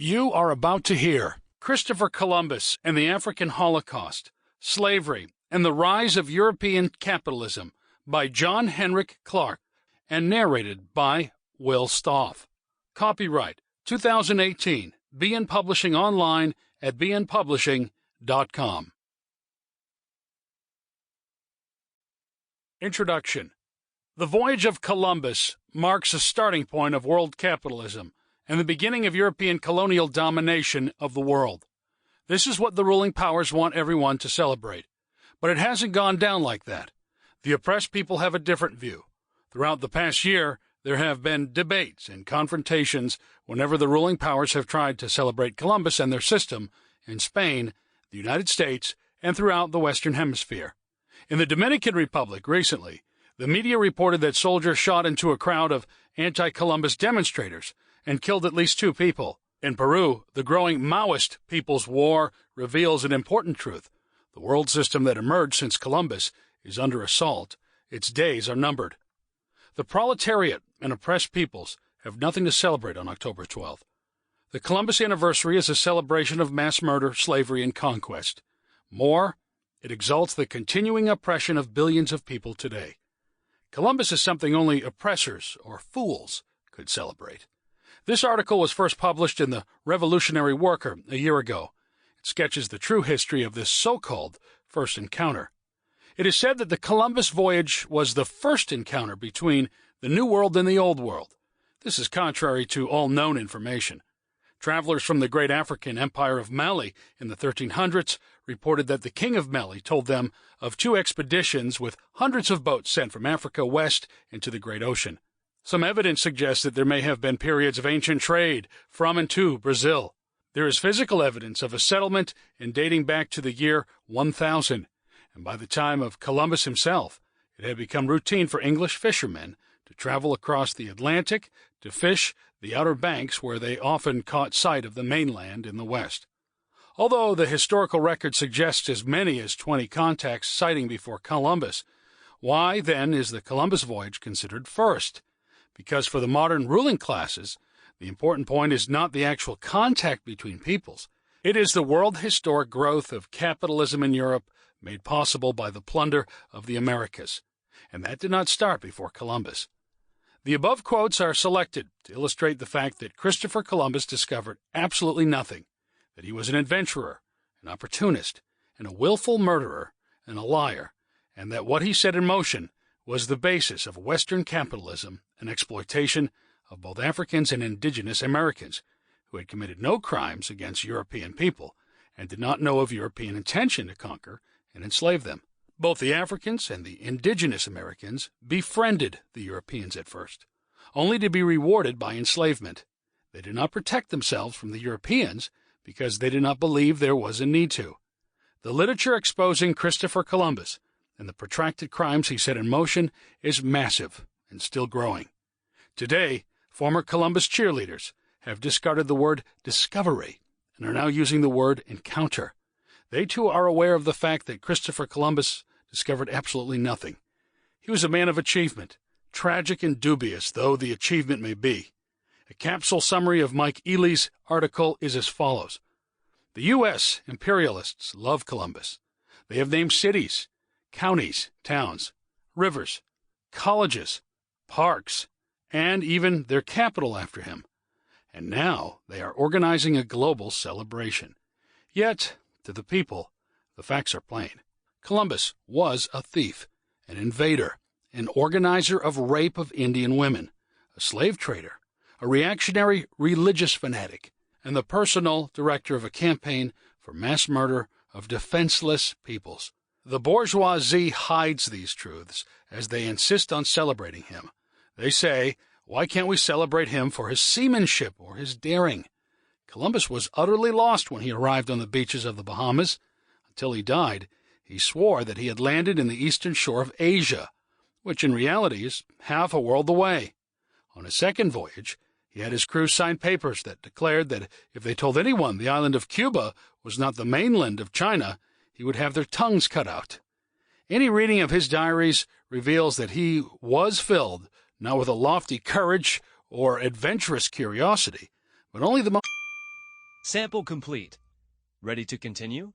You are about to hear Christopher Columbus and the Afrikan Holocaust, Slavery, and the Rise of European Capitalism by John Henrik Clarke and narrated by Will Stauff. Copyright 2018, BN Publishing online at bnpublishing.com. Introduction. The voyage of Columbus marks a starting point of world capitalism and the beginning of European colonial domination of the world. This is what the ruling powers want everyone to celebrate. But it hasn't gone down like that. The oppressed people have a different view. Throughout the past year, there have been debates and confrontations whenever the ruling powers have tried to celebrate Columbus and their system in Spain, the United States, and throughout the Western Hemisphere. In the Dominican Republic recently, the media reported that soldiers shot into a crowd of anti-Columbus demonstrators and killed at least 2 people. In Peru, the growing Maoist People's War reveals an important truth. The world system that emerged since Columbus is under assault. Its days are numbered. The proletariat and oppressed peoples have nothing to celebrate on October 12th. The Columbus anniversary is a celebration of mass murder, slavery, and conquest. More, it exalts the continuing oppression of billions of people today. Columbus is something only oppressors or fools could celebrate. This article was first published in the Revolutionary Worker a year ago. It sketches the true history of this so-called first encounter. It is said that the Columbus voyage was the first encounter between the New World and the Old World. This is contrary to all known information. Travelers from the great African empire of Mali in the 1300s reported that the king of Mali told them of 2 expeditions with hundreds of boats sent from Africa west into the great ocean. Some evidence suggests that there may have been periods of ancient trade from and to Brazil. There is physical evidence of a settlement dating back to the year 1000, and by the time of Columbus himself, it had become routine for English fishermen to travel across the Atlantic to fish the Outer Banks, where they often caught sight of the mainland in the west. Although the historical record suggests as many as 20 contacts sighting before Columbus, why then is the Columbus voyage considered first? Because for the modern ruling classes, the important point is not the actual contact between peoples. It is the world historic growth of capitalism in Europe made possible by the plunder of the Americas. And that did not start before Columbus. The above quotes are selected to illustrate the fact that Christopher Columbus discovered absolutely nothing, that he was an adventurer, an opportunist, and a willful murderer, and a liar, and that what he set in motion was the basis of Western capitalism and exploitation of both Africans and indigenous Americans, who had committed no crimes against European people and did not know of European intention to conquer and enslave them. Both the Africans and the indigenous Americans befriended the Europeans at first, only to be rewarded by enslavement. They did not protect themselves from the Europeans because they did not believe there was a need to. The literature exposing Christopher Columbus and the protracted crimes he set in motion is massive and still growing. Today, former Columbus cheerleaders have discarded the word discovery and are now using the word encounter. They too are aware of the fact that Christopher Columbus discovered absolutely nothing. He was a man of achievement, tragic and dubious though the achievement may be. A capsule summary of Mike Ely's article is as follows. The U.S. imperialists love Columbus. They have named cities, counties, towns, rivers, colleges, parks, and even their capital after him. And now they are organizing a global celebration. Yet, to the people, the facts are plain. Columbus was a thief, an invader, an organizer of rape of Indian women, a slave trader, a reactionary religious fanatic, and the personal director of a campaign for mass murder of defenseless peoples. The bourgeoisie hides these truths as they insist on celebrating him. They say, why can't we celebrate him for his seamanship or his daring? Columbus was utterly lost when he arrived on the beaches of the Bahamas. Until he died, he swore that he had landed in the eastern shore of Asia, which in reality is half a world away. On his second voyage, he had his crew sign papers that declared that if they told anyone the island of Cuba was not the mainland of China, he would have their tongues cut out. Any reading of his diaries reveals that he was filled not with a lofty courage or adventurous curiosity, but only the Sample complete. Ready to continue?